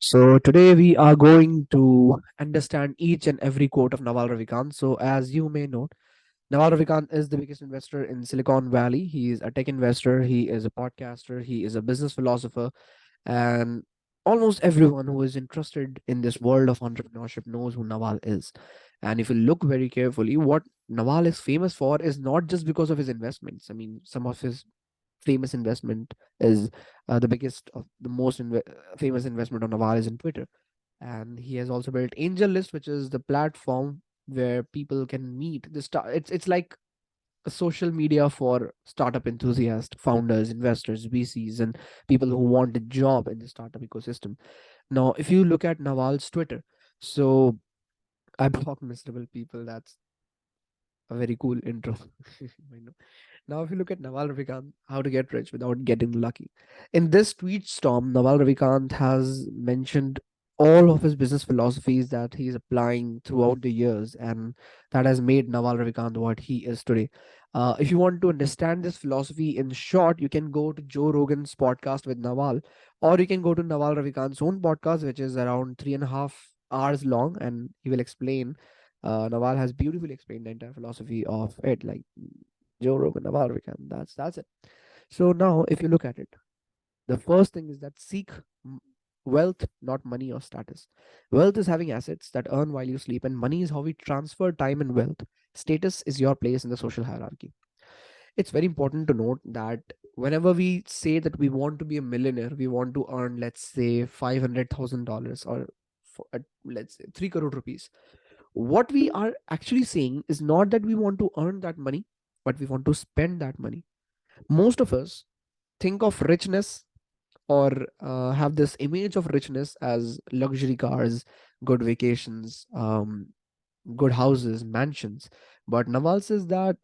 So today we are going to understand each and every quote of Naval Ravikant. So as you may know, Naval Ravikant is the biggest investor in Silicon Valley. He is a tech investor, he is a podcaster, he is a business philosopher, and almost everyone who is interested in this world of entrepreneurship knows who Naval is. And if you look very carefully, what Naval is famous for is not just because of his investments. I mean, some of his famous investment is the biggest of the most famous investment on Naval is in Twitter. And he has also built Angel List, which is the platform where people can meet the start. It's like a social media for startup enthusiasts, founders, investors, VCs, and people who want a job in the startup ecosystem. Now, if you look at Naval's Twitter, so I block miserable people. That's a very cool intro. I know. Now, if you look at Naval Ravikant, how to get rich without getting lucky. In this tweet storm, Naval Ravikant has mentioned all of his business philosophies that he's applying throughout the years, and that has made Naval Ravikant what he is today. If you want to understand this philosophy in short, you can go to Joe Rogan's podcast with Naval, or you can go to Naval Ravikant's own podcast, which is around 3.5 hours long, and he will explain. Naval has beautifully explained the entire philosophy of it, like Joe Rogan, Naval Ravikant. That's it. So now, if you look at it, the first thing is that seek wealth, not money or status. Wealth is having assets that earn while you sleep, and money is how we transfer time and wealth. Status is your place in the social hierarchy. It's very important to note that whenever we say that we want to be a millionaire, we want to earn, let's say, $500,000 or let's say 3 crore rupees. What we are actually saying is not that we want to earn that money, but we want to spend that money. Most of us think of richness or have this image of richness as luxury cars, good vacations, good houses, mansions. But Naval says that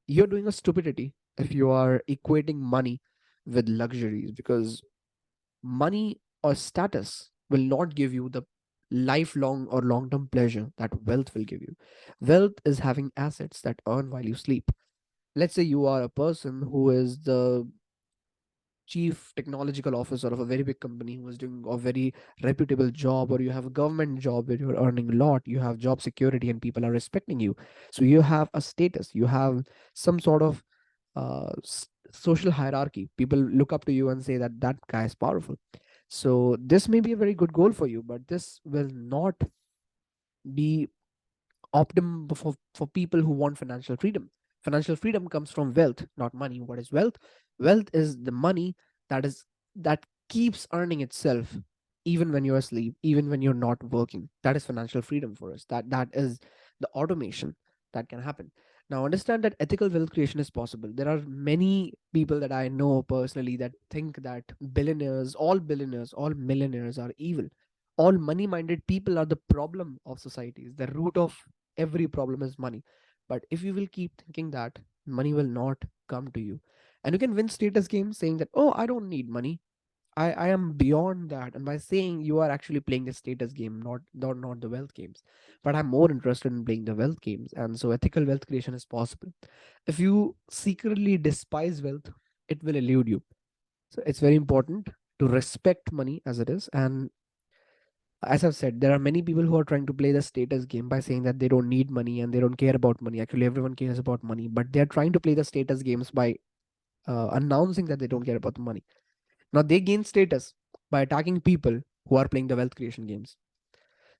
you're doing a stupidity if you are equating money with luxuries, because money or status will not give you the lifelong or long term pleasure that wealth will give you. Wealth is having assets that earn while you sleep. Let's say you are a person who is the chief technological officer of a very big company who is doing a very reputable job, or you have a government job where you're earning a lot, you have job security and people are respecting you. So you have a status, you have some sort of social hierarchy. People look up to you and say that that guy is powerful. So this may be a very good goal for you, but this will not be optimum for people who want financial freedom. Financial freedom comes from wealth, not money. What is wealth? Wealth is the money that keeps earning itself even when you're asleep, even when you're not working. That is financial freedom for us. That is the automation that can happen. Now understand that ethical wealth creation is possible. There are many people that I know personally that think that billionaires, all millionaires are evil. All money minded people are the problem of societies. The root of every problem is money. But if you will keep thinking that, money will not come to you. And you can win status games saying that, oh, I don't need money. I am beyond that. And by saying you are actually playing the status game, not the wealth games. But I'm more interested in playing the wealth games. And so ethical wealth creation is possible. If you secretly despise wealth, it will elude you. So it's very important to respect money as it is. And as I've said, there are many people who are trying to play the status game by saying that they don't need money and they don't care about money. Actually, everyone cares about money, but they're trying to play the status games by announcing that they don't care about the money. Now, they gain status by attacking people who are playing the wealth creation games.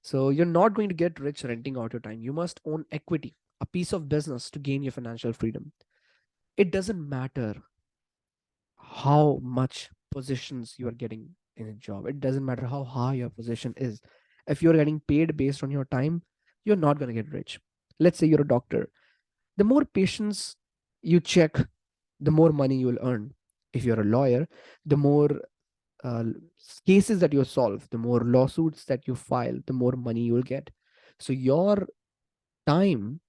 So, you're not going to get rich renting out your time. You must own equity, a piece of business to gain your financial freedom. It doesn't matter how much positions you are getting in a job. It doesn't matter how high your position is. If you're getting paid based on your time, you're not going to get rich. Let's say you're a doctor. The more patients you check, the more money you will earn. If you're a lawyer, the more uh, cases that you solve, the more lawsuits that you file, the more money you will get. So your time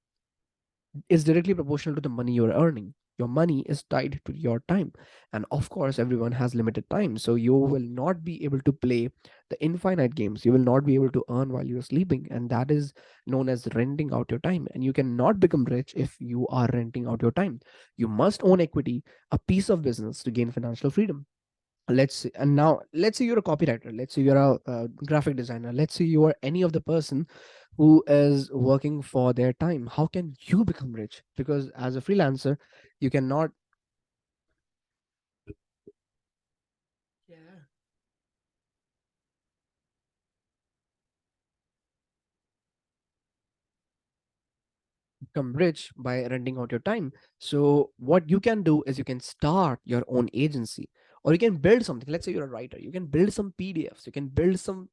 is directly proportional to the money you're earning. Your money is tied to your time. And of course, everyone has limited time. So you will not be able to play the infinite games. You will not be able to earn while you're sleeping. And that is known as renting out your time. And you cannot become rich if you are renting out your time. You must own equity, a piece of business to gain financial freedom. And now let's say you're a copywriter, let's say you're a graphic designer, let's say you are any of the person who is working for their time. How can you become rich? Because as a freelancer, you cannot. Yeah. Become rich by renting out your time. So what you can do is you can start your own agency, or you can build something. Let's say you're a writer, you can build some PDFs, you can build some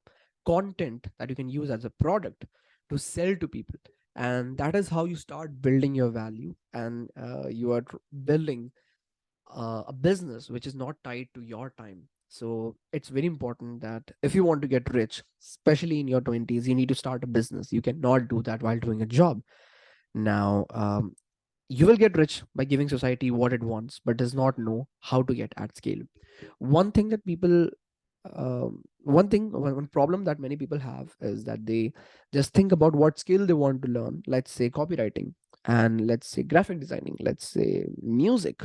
content that you can use as a product to sell to people. And that is how you start building your value, and you are building a business which is not tied to your time. So it's very important that if you want to get rich, especially in your 20s, you need to start a business. You cannot do that while doing a job. Now, you will get rich by giving society what it wants, but does not know how to get at scale. One thing that people, one problem that many people have is that they just think about what skill they want to learn. Let's say copywriting, and let's say graphic designing, let's say music,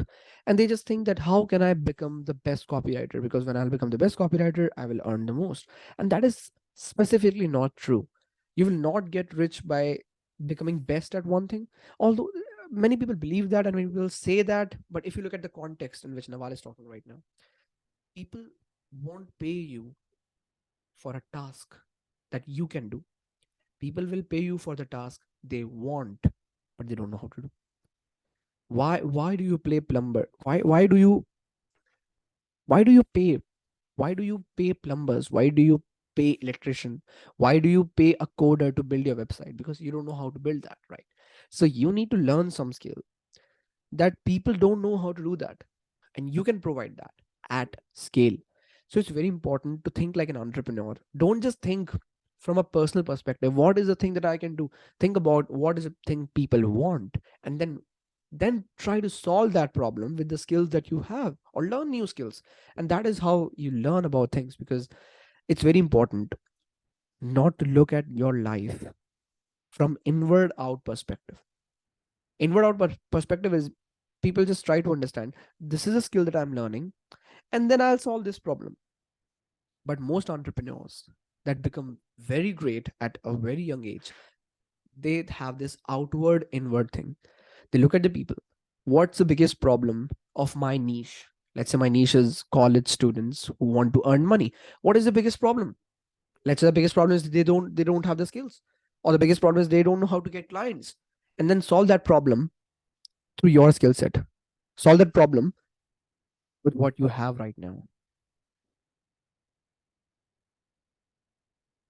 and they just think that how can I become the best copywriter? Because when I'll become the best copywriter, I will earn the most, and that is specifically not true. You will not get rich by becoming best at one thing, although many people believe that and many people say that. But if you look at the context in which Naval is talking right now, people won't pay you for a task that you can do. People will pay you for the task they want, but they don't know how to do. Why do you play plumber? Why do you pay? Why do you pay plumbers? Why do you pay electrician? Why do you pay a coder to build your website? Because you don't know how to build that, right? So you need to learn some skill that people don't know how to do that, and you can provide that at scale. So it's very important to think like an entrepreneur. Don't just think from a personal perspective, what is the thing that I can do. Think about what is the thing people want, and then try to solve that problem with the skills that you have, or learn new skills. And that is how you learn about things, because it's very important not to look at your life from inward out perspective. Inward out perspective is, people just try to understand, this is a skill that I'm learning, and then I'll solve this problem. But most entrepreneurs that become very great at a very young age, they have this outward inward thing. They look at the people. What's the biggest problem of my niche? Let's say my niche is college students who want to earn money. What is the biggest problem? Let's say the biggest problem is they don't have the skills, or the biggest problem is they don't know how to get clients. And then solve that problem through your skill set. Solve that problem with what you have right now.